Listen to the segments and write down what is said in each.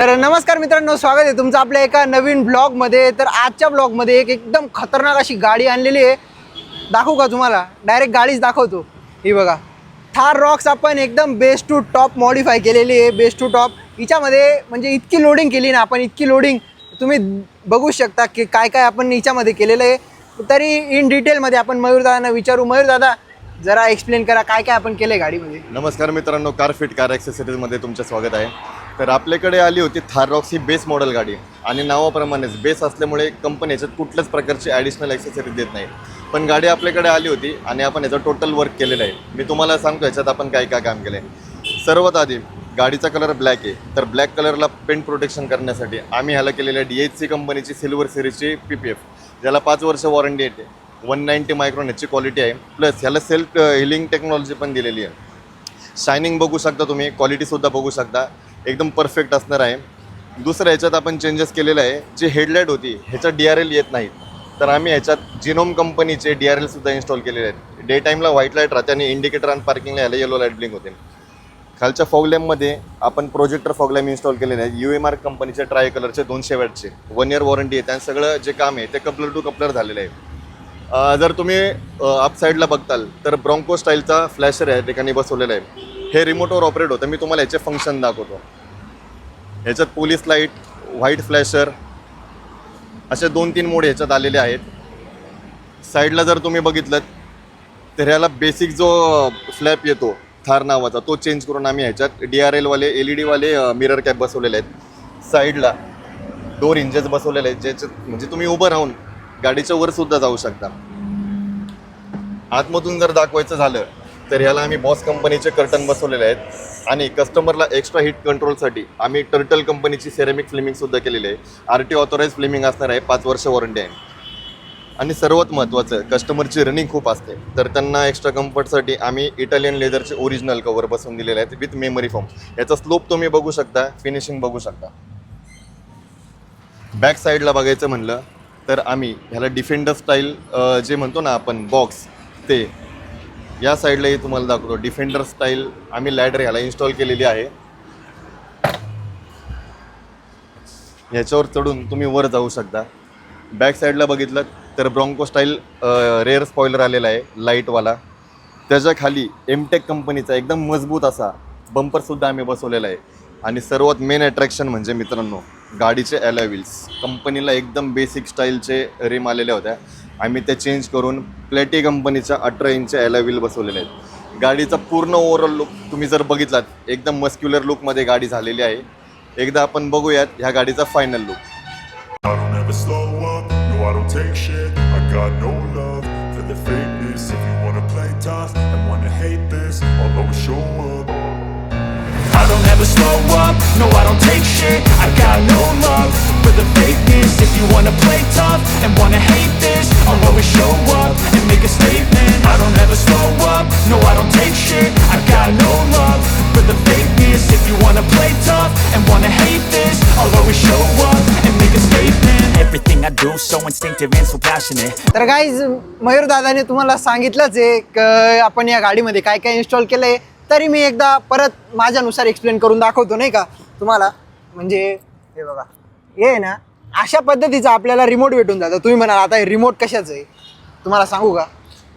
तर नमस्कार मित्रांनो, स्वागत आहे तुमचं आपल्या एका नवीन ब्लॉगमध्ये। तर आजच्या ब्लॉगमध्ये एकदम खतरनाक अशी गाडी आणलेली आहे। दाखवू का तुम्हाला? डायरेक्ट गाडीच दाखवतो। ही बघा, थार रॉक्स आपण एकदम बेस टू टॉप मॉडिफाय केलेली आहे। बेस टू टॉप हिच्यामध्ये म्हणजे इतकी लोडिंग केली ना आपण, इतकी लोडिंग तुम्ही बघू शकता की काय काय आपण हिच्यामध्ये केलेलं आहे। तरी इन डिटेलमध्ये आपण मयूर दादांना विचारू। मयूर दादा, जरा एक्सप्लेन करा काय काय आपण केलं आहे गाडीमध्ये। नमस्कार मित्रांनो, कार फिट कार ॲक्सेसरीजमध्ये तुमचं स्वागत आहे। तर आपल्याकडे आली होती थार रॉक्स ही बेस मॉडेल गाडी आणि नावाप्रमाणेच बेस असल्यामुळे कंपनी याच्यात कुठल्याच प्रकारची ॲडिशनल ॲक्सेसरी देत नाही। पण गाडी आपल्याकडे आली होती आणि आपण याचं टोटल वर्क केलेलं आहे। मी तुम्हाला सांगतो याच्यात आपण काय काय काम केलं आहे। सर्वात आधी गाडीचा कलर ब्लॅक आहे, तर ब्लॅक कलरला पेंट प्रोटेक्शन करण्यासाठी आम्ही ह्याला केलेलं आहे DHC कंपनीची सिल्वर सिरीजची PPF, ज्याला 5 वर्ष वॉरंटी येते। 190 मायक्रॉन याची क्वालिटी आहे, प्लस ह्याला सेल्फ हिलिंग टेक्नॉलॉजी पण दिलेली आहे। शायनिंग बघू शकता तुम्ही, क्वालिटीसुद्धा बघू शकता, एकदम परफेक्ट असणार आहे। दुसरं ह्याच्यात आपण चेंजेस केलेलं आहे, जी हेडलाईट होती ह्याच्यात DRL येत नाहीत, तर आम्ही ह्याच्यात जिनोम कंपनीचे DRLसुद्धा इन्स्टॉल केलेले आहेत। डे टाईमला व्हाईट लाईट राहते आणि इंडिकेटर आणि पार्किंगला ह्याला येलो लाईट ब्लिंक होते। खालच्या फॉगलॅम्पमध्ये आपण प्रोजेक्टर फॉगलॅम्प इन्स्टॉल केलेले आहेत, UMR कंपनीचे ट्राय कलरचे 200 वॅटचे, 1 इयर वॉरंटी आहे। आणि सगळं जे काम आहे ते कपलर टू कपलर झालेलं आहे। जर तुम्ही अप साईडला बघताल तर ब्रॉन्को स्टाईलचा फ्लॅशर या ठिकाणी बसवलेला आहे। हे रिमोटवर ऑपरेट होतं। मी तुम्हाला याचे फंक्शन दाखवतो। ह्याच्यात पोलीस लाईट, व्हाईट फ्लॅशर असे 2-3 मोड ह्याच्यात आलेले आहेत। साईडला जर तुम्ही बघितलं तर ह्याला बेसिक जो फ्लॅप येतो थार नावाचा, तो चेंज करून आम्ही ह्याच्यात DRL वाले LED वाले मिरर कॅप बसवलेले आहेत। साईडला डोर हिंजेस बसवलेले आहेत, ज्याच्यात म्हणजे तुम्ही उभं राहून गाडीच्या वर सुद्धा जाऊ शकता। आतमधून जर दाखवायचं झालं तर ह्याला आम्ही बॉस कंपनीचे कर्टन बसवलेले आहेत आणि कस्टमरला एक्स्ट्रा हीट कंट्रोलसाठी आम्ही टर्टल कंपनीची सेरेमिक फ्लेमिंगसुद्धा केलेली आहे। RT ऑथोराइज फ्लेमिंग असणार आहे, 5 वर्ष वॉरंटी आहे। आणि सर्वात महत्त्वाचं, कस्टमरची रनिंग खूप असते, तर त्यांना एक्स्ट्रा कम्फर्टसाठी आम्ही इटालियन लेदरचे ओरिजिनल कवर बसवून दिलेले आहेत विथ मेमरी फोम। याचा स्लोप तुम्ही बघू शकता, फिनिशिंग बघू शकता। बॅक साईडला बघायचं म्हणलं तर आम्ही ह्याला डिफेंडर स्टाईल जे म्हणतो ना आपण बॉक्स, ते या साईडलाही तुम्हाला दाखवतो। डिफेंडर स्टाईल आम्ही लॅडर ह्याला इन्स्टॉल केलेली आहे। ह्याच्यावर चढून तुम्ही वर जाऊ शकता। बॅक साईडला बघितलं तर ब्रॉन्को स्टाईल रेअर स्पॉइलर आलेला आहे लाईटवाला। त्याच्या खाली एमटेक कंपनीचा एकदम मजबूत असा बंपरसुद्धा आम्ही बसवलेला आहे। आणि सर्वात मेन अट्रॅक्शन म्हणजे मित्रांनो, गाडीचे ॲलॉय व्हील्स। कंपनीला एकदम बेसिक स्टाईलचे रिम आलेल्या होत्या, आम्ही ते चेंज करून प्लेटी कंपनीच्या 18 इंच ॲलॉय व्हील बसवलेले आहेत। गाडीचा पूर्ण ओव्हरऑल लुक तुम्ही जर बघितलात, एकदम मस्क्युलर लुकमध्ये गाडी झालेली आहे। एकदा आपण बघूयात ह्या गाडीचा final look. I don't ever slow up, no I don't take shit. I got no love for the fakeness. If you wanna play tough and wanna hate this, I'll always show up and make a statement. I don't ever slow up, no I don't take shit. I got no love for the fakeness. If you wanna play tough and wanna hate this, I'll always show up and make a statement. Everything I do so instinctive and so passionate. तर guys, Mayur दादाने तुम्हाला सांगितलंच आहे की आपण या गाडीमध्ये काय काय इन्स्टॉल केलं आहे। तरी मी एकदा परत माझ्यानुसार एक्सप्लेन करून दाखवतो नाही का तुम्हाला। म्हणजे हे बघा, हे आहे ना, अशा पद्धतीचं आपल्याला रिमोट भेटून जातं। तुम्ही म्हणाल आता हे रिमोट कशाचं आहे, तुम्हाला सांगू का?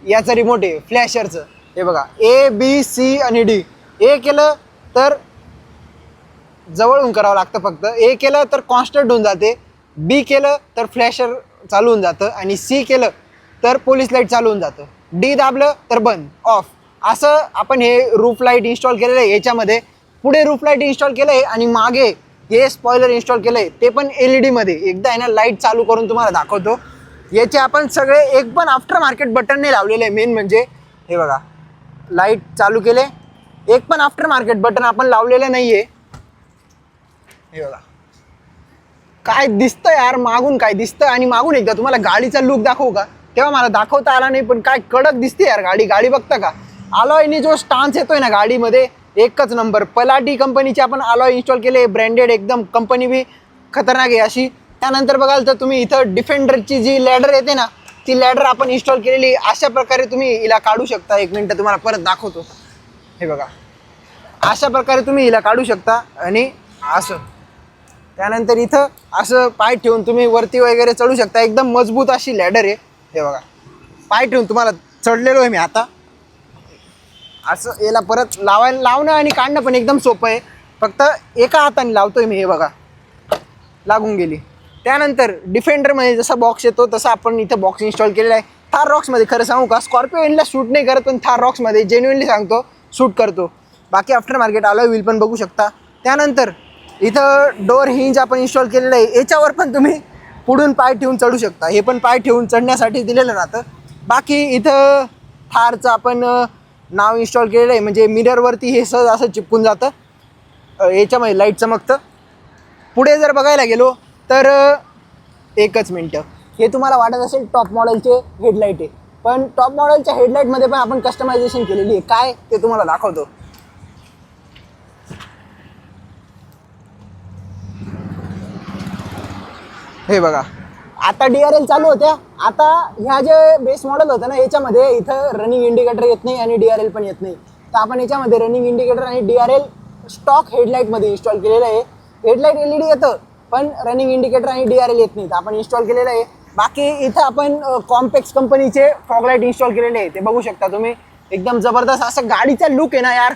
याचं रिमोट आहे फ्लॅशरचं। हे बघा, A B C आणि D। A केलं तर जवळून करावं लागतं फक्त, A केलं तर कॉन्स्टंट होऊन जाते, B केलं तर फ्लॅशर चालू होऊन जातं, आणि C केलं तर पोलीस लाईट चालू होऊन जातं, D दाबलं तर बंद ऑफ। असं आपण हे रूफ लाईट इन्स्टॉल केलेलं आहे याच्यामध्ये। पुढे रूफ लाईट इन्स्टॉल केलं आहे आणि मागे हे स्पॉयलर इन्स्टॉल केलं आहे, ते पण LED मध्ये। एकदा आहे ना लाईट चालू करून तुम्हाला दाखवतो। याचे आपण सगळे एक पण आफ्टर मार्केट बटन नाही लावलेलं आहे। मेन म्हणजे हे बघा, लाईट चालू केले, एक पण आफ्टर मार्केट बटन आपण लावलेलं नाही आहे। हे बघा काय दिसतं यार, मागून काय दिसतं। आणि मागून एकदा तुम्हाला गाडीचा लुक दाखवू का? तेव्हा मला दाखवता आला नाही, पण काय कडक दिसते यार गाडी। गाडी बघता का? अलॉयने जो स्टान्स येतोय ना गाडीमध्ये, एकच नंबर। पलाटी कंपनीचे आपण अलॉय इन्स्टॉल केले, ब्रँडेड एकदम, कंपनी बी खतरनाक आहे अशी। त्यानंतर बघाल तर तुम्ही इथं डिफेंडरची जी लॅडर येते ना, ती लॅडर आपण इन्स्टॉल केलेली। अशा प्रकारे तुम्ही हिला काढू शकता। 1 मिनिट तुम्हाला परत दाखवतो। हे बघा, अशा प्रकारे तुम्ही हिला काढू शकता आणि असं त्यानंतर इथं असं पाय ठेवून तुम्ही वरती वगैरे चढू शकता. एकदम मजबूत अशी लॅडर आहे. हे बघा, पाय ठेवून तुम्हाला चढलेलो आहे मी आता. असं याला परत लावणं आणि काढणं पण एकदम सोपं आहे. फक्त एका हाताने लावतोय मी. हे बघा, लागून गेली. त्यानंतर डिफेंडरमध्ये जसा बॉक्स येतो तसा आपण इथं बॉक्स इन्स्टॉल केलेला आहे. थार रॉक्समध्ये खरं सांगू का, स्कॉर्पिओ इनला शूट नाही करत, पण थार रॉक्समध्ये जेन्युइनली सांगतो शूट करतो. बाकी आफ्टर मार्केट अलॉय व्हील पण बघू शकता. त्यानंतर इथं डोअर हिंज आपण इन्स्टॉल केलेलं आहे. याच्यावर पण तुम्ही पुढून पाय ठेवून चढू शकता. हे पण पाय ठेवून चढण्यासाठी दिलेलं राहतं. बाकी इथं थारचं आपण नाव इन्स्टॉल केलेलं आहे, म्हणजे मिररवरती हे सहज असं चिपकून जातं. याच्यामध्ये लाईट चमकतं. पुढे जर बघायला गेलो तर एकच मिनटं, हे तुम्हाला वाटत असेल टॉप मॉडेलचे हेडलाईट आहे, पण टॉप मॉडेलच्या हेडलाईटमध्ये पण आपण कस्टमायझेशन केलेली आहे. काय ते तुम्हाला दाखवतो. हे बघा, आता DRL चालू होत्या. आता ह्या जे बेस मॉडेल होतं ना, याच्यामध्ये इथं रनिंग इंडिकेटर येत नाही आणि DRL पण येत नाही. तर आपण याच्यामध्ये रनिंग इंडिकेटर आणि DRL स्टॉक हेडलाईटमध्ये इन्स्टॉल केलेलं आहे. हेडलाईट LED येतं, पण रनिंग इंडिकेटर आणि DRL येत नाही. तर आपण इन्स्टॉल केलेलं आहे. बाकी इथं आपण कॉम्पेक्स कंपनीचे फॉगलाईट इन्स्टॉल केलेले आहे. ते बघू शकता तुम्ही. एकदम जबरदस्त असं गाडीचा लुक आहे ना यार.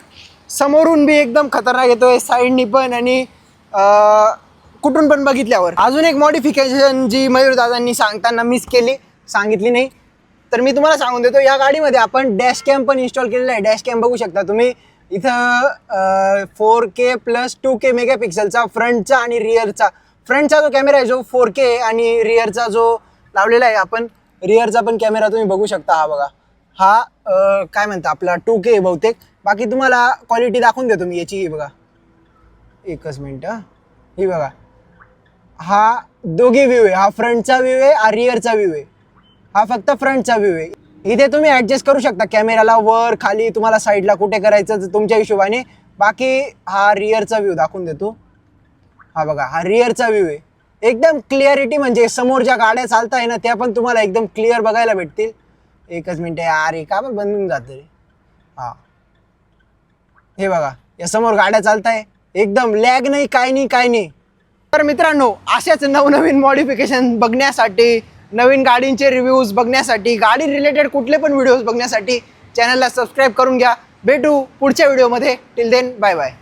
समोरून बी एकदम खतरनाक येतोय, साईडनी पण, आणि कुठून पण बघितल्यावर. अजून एक मॉडिफिकेशन जी मयूर दादांनी सांगताना सांगितली नाही, तर मी तुम्हाला सांगून देतो. या गाडीमध्ये आपण डॅश कॅम पण इन्स्टॉल केलेला आहे. डॅश कॅम बघू शकता तुम्ही. इथं 4K + 2K मेगापिक्सेलचा फ्रंटचा आणि रिअरचा. फ्रंटचा जो कॅमेरा आहे जो 4K आणि रिअरचा जो लावलेला आहे आपण, रिअरचा पण कॅमेरा तुम्ही बघू शकता. हा बघा, हा काय म्हणता आपला 2K बहुतेक. बाकी तुम्हाला क्वालिटी दाखवून देतो मी याची. बघा, एकच मिनटं. ही बघा, हा दोघी व्ह्यू आहे. हा फ्रंटचा व्ह्यू आहे, हा रिअरचा व्ह्यू आहे. हा फक्त फ्रंटचा व्ह्यू आहे. इथे तुम्ही ॲडजस्ट करू शकता कॅमेराला वर खाली, तुम्हाला साईडला कुठे करायचं तुमच्या हिशोबाने. बाकी हा रिअरचा व्ह्यू दाखवून देतो. हा बघा, हा रिअरचा व्ह्यू आहे. एकदम क्लिअरिटी, म्हणजे समोर ज्या गाड्या चालताय ना त्या पण तुम्हाला एकदम क्लिअर बघायला भेटतील. एकच मिनटं यार, हे का बंद जातं रे. हा, हे बघा, या समोर गाड्या चालताय, एकदम लॅग नाही, काय नाही. तर मित्रांनो, अशाच नवनवीन मॉडिफिकेशन बघण्यासाठी, नवीन गाडींचे रिव्ह्यूज बघण्यासाठी, गाडी रिलेटेड कुठले पण व्हिडिओज बघण्यासाठी चॅनलला सबस्क्राईब करून घ्या. भेटू पुढच्या व्हिडिओमध्ये. Till then, bye bye.